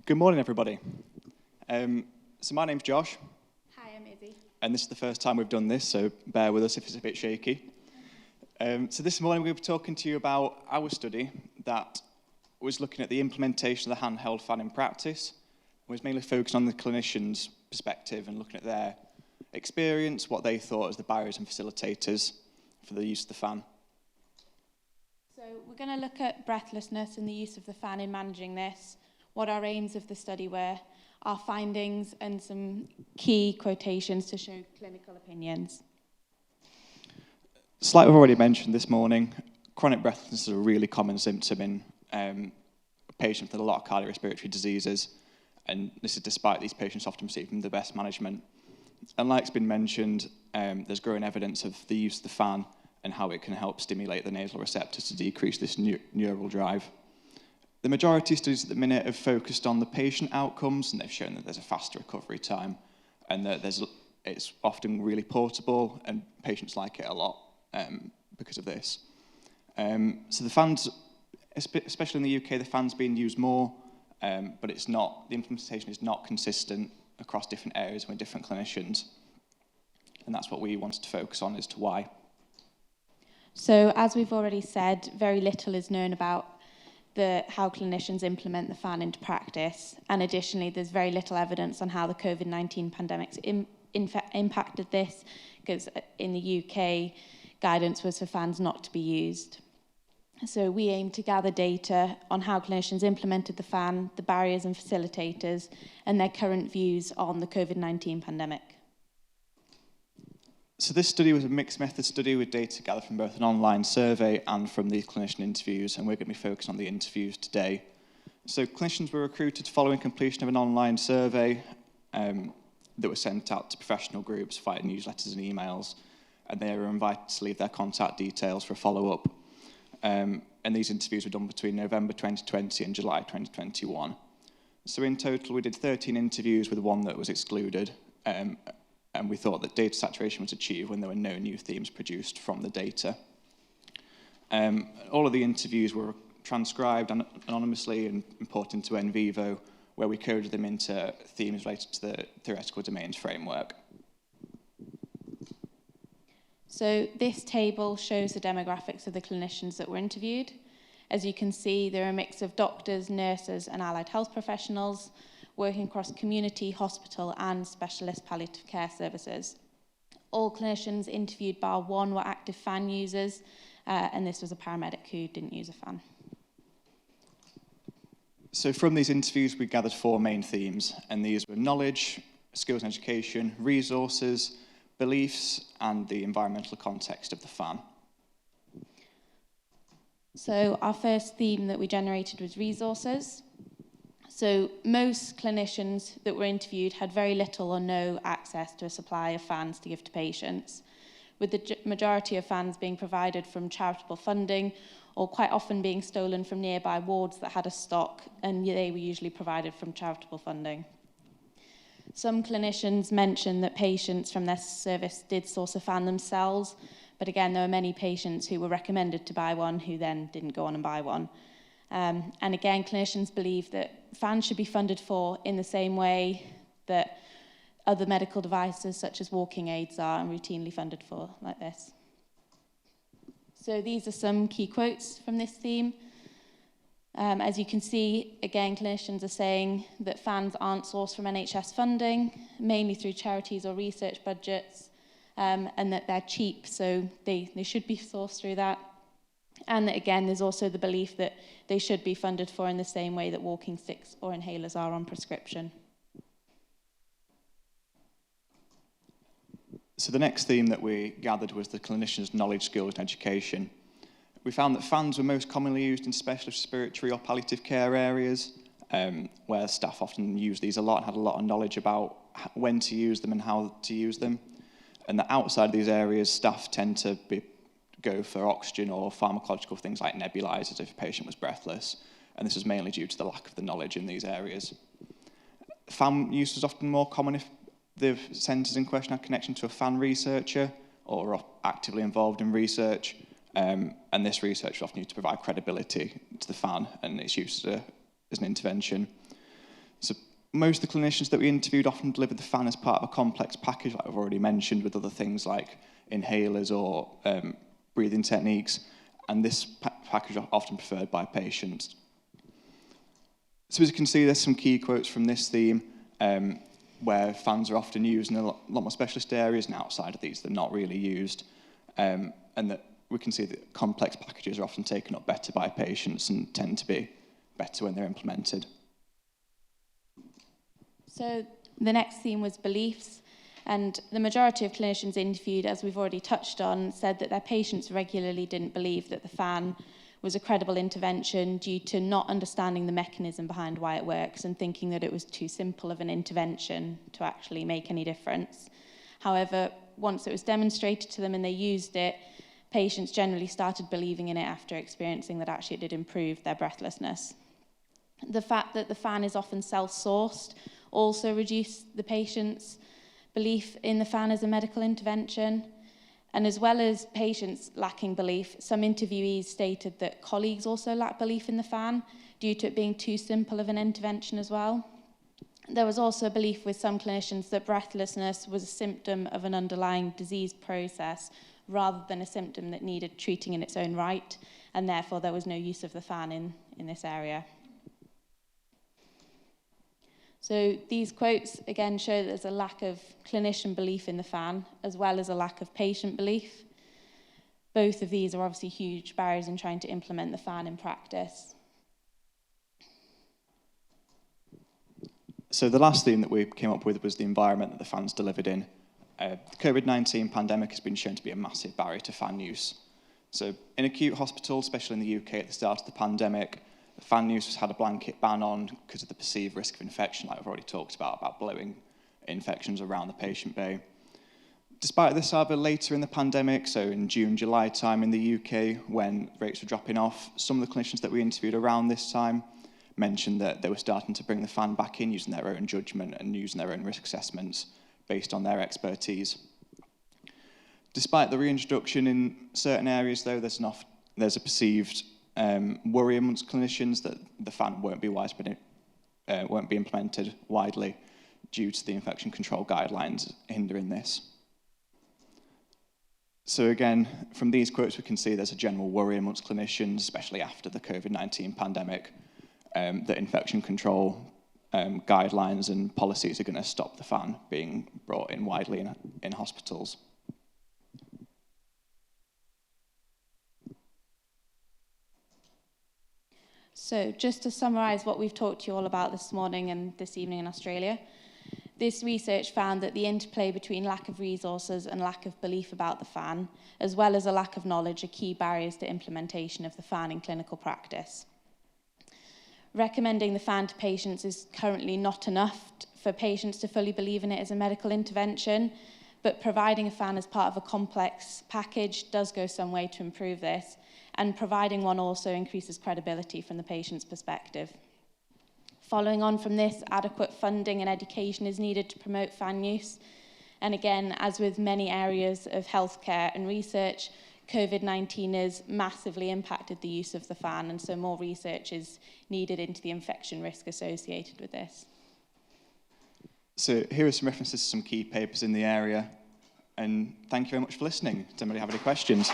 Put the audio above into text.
Good morning, everybody. So my name's Josh. Hi, I'm Izzy. And this is the first time we've done this, so bear with us if it's a bit shaky. So this morning we'll be talking to you about our study that was looking at the implementation of the handheld fan in practice. It was mainly focused on the clinician's perspective and looking at their experience, what they thought as the barriers and facilitators for the use of the fan. So we're going to look at breathlessness and the use of the fan in managing this, what our aims of the study were, our findings, and some key quotations to show clinical opinions. Like we've already mentioned this morning, chronic breathlessness is a really common symptom in patients with a lot of cardiorespiratory diseases, and this is despite these patients often receiving the best management. And like it's been mentioned, there's growing evidence of the use of the fan and how it can help stimulate the nasal receptors to decrease this neural drive. The majority of studies at the minute have focused on the patient outcomes, and they've shown that there's a faster recovery time and that it's often really portable, and patients like it a lot because of this. So the fans, especially in the UK, the fan's being used more, but the implementation is not consistent across different areas with different clinicians. And that's what we wanted to focus on as to why. So as we've already said, very little is known about how clinicians implement the fan into practice. And additionally, there's very little evidence on how the COVID-19 pandemic's impacted this, because in the UK, guidance was for fans not to be used. So we aim to gather data on how clinicians implemented the fan, the barriers and facilitators, and their current views on the COVID-19 pandemic. So this study was a mixed method study with data gathered from both an online survey and from the clinician interviews, and we're going to be focused on the interviews today. So clinicians were recruited following completion of an online survey that was sent out to professional groups via newsletters and emails, and they were invited to leave their contact details for a follow-up. And these interviews were done between November 2020 and July 2021. So in total, we did 13 interviews with one that was excluded, and we thought that data saturation was achieved when there were no new themes produced from the data. All of the interviews were transcribed anonymously and put into NVivo, where we coded them into themes related to the theoretical domains framework. So this table shows the demographics of the clinicians that were interviewed. As you can see, they're a mix of doctors, nurses, and allied health professionals working across community, hospital, and specialist palliative care services. All clinicians interviewed bar one were active fan users, and this was a paramedic who didn't use a fan. So from these interviews, we gathered 4 main themes, and these were knowledge, skills and education, resources, beliefs, and the environmental context of the fan. So our first theme that we generated was resources. So most clinicians that were interviewed had very little or no access to a supply of fans to give to patients, with the majority of fans being provided from charitable funding or quite often being stolen from nearby wards that had a stock, and they were usually provided from charitable funding. Some clinicians mentioned that patients from their service did source a fan themselves, but again, there were many patients who were recommended to buy one who then didn't go on and buy one. And again, clinicians believe that fans should be funded for in the same way that other medical devices such as walking aids are and routinely funded for like this. So these are some key quotes from this theme. As you can see, again, clinicians are saying that fans aren't sourced from NHS funding, mainly through charities or research budgets, and that they're cheap, so they should be sourced through that. And that, again, there's also the belief that they should be funded for in the same way that walking sticks or inhalers are on prescription. So the next theme that we gathered was the clinician's knowledge, skills, and education. We found that fans were most commonly used in specialist respiratory or palliative care areas, where staff often use these a lot and had a lot of knowledge about when to use them and how to use them. And that outside of these areas, staff tend to go for oxygen or pharmacological things like nebulizers if a patient was breathless, and this is mainly due to the lack of the knowledge in these areas. Fan use was often more common if the centres in question had connection to a fan researcher or are actively involved in research, and this research was often used to provide credibility to the fan and its use as an intervention. most of the clinicians that we interviewed often delivered the fan as part of a complex package, like I've already mentioned, with other things like inhalers or breathing techniques, and this package is often preferred by patients. So as you can see, there's some key quotes from this theme, where fans are often used in a lot more specialist areas, and outside of these they're not really used, and that we can see that complex packages are often taken up better by patients and tend to be better when they're implemented. So the next theme was beliefs, and the majority of clinicians interviewed, as we've already touched on, said that their patients regularly didn't believe that the fan was a credible intervention due to not understanding the mechanism behind why it works and thinking that it was too simple of an intervention to actually make any difference. However, once it was demonstrated to them and they used it, patients generally started believing in it after experiencing that actually it did improve their breathlessness. The fact that the fan is often self-sourced also reduced the patient's belief in the fan as a medical intervention. And as well as patients lacking belief, some interviewees stated that colleagues also lack belief in the fan due to it being too simple of an intervention as well. There was also a belief with some clinicians that breathlessness was a symptom of an underlying disease process rather than a symptom that needed treating in its own right, and therefore there was no use of the fan in this area. So these quotes again show that there's a lack of clinician belief in the fan, as well as a lack of patient belief. Both of these are obviously huge barriers in trying to implement the fan in practice. So the last theme that we came up with was the environment that the fan's delivered in. The COVID-19 pandemic has been shown to be a massive barrier to fan use. So in acute hospitals, especially in the UK at the start of the pandemic, fan use was had a blanket ban on because of the perceived risk of infection, like we've already talked about blowing infections around the patient bay. Despite this, however, later in the pandemic, so in June, July time in the UK, when rates were dropping off, some of the clinicians that we interviewed around this time mentioned that they were starting to bring the fan back in using their own judgment and using their own risk assessments based on their expertise. Despite the reintroduction in certain areas, though, there's a perceived worry amongst clinicians that the fan won't be implemented widely due to the infection control guidelines hindering this. So again, from these quotes, we can see there's a general worry amongst clinicians, especially after the COVID-19 pandemic, that infection control guidelines and policies are going to stop the fan being brought in widely in hospitals. So just to summarise what we've talked to you all about this morning and this evening in Australia, this research found that the interplay between lack of resources and lack of belief about the fan, as well as a lack of knowledge, are key barriers to implementation of the fan in clinical practice. Recommending the fan to patients is currently not enough for patients to fully believe in it as a medical intervention, but providing a fan as part of a complex package does go some way to improve this, and providing one also increases credibility from the patient's perspective. Following on from this, adequate funding and education is needed to promote fan use. And again, as with many areas of healthcare and research, COVID-19 has massively impacted the use of the fan, and so more research is needed into the infection risk associated with this. So here are some references to some key papers in the area, and thank you very much for listening. Does anybody have any questions?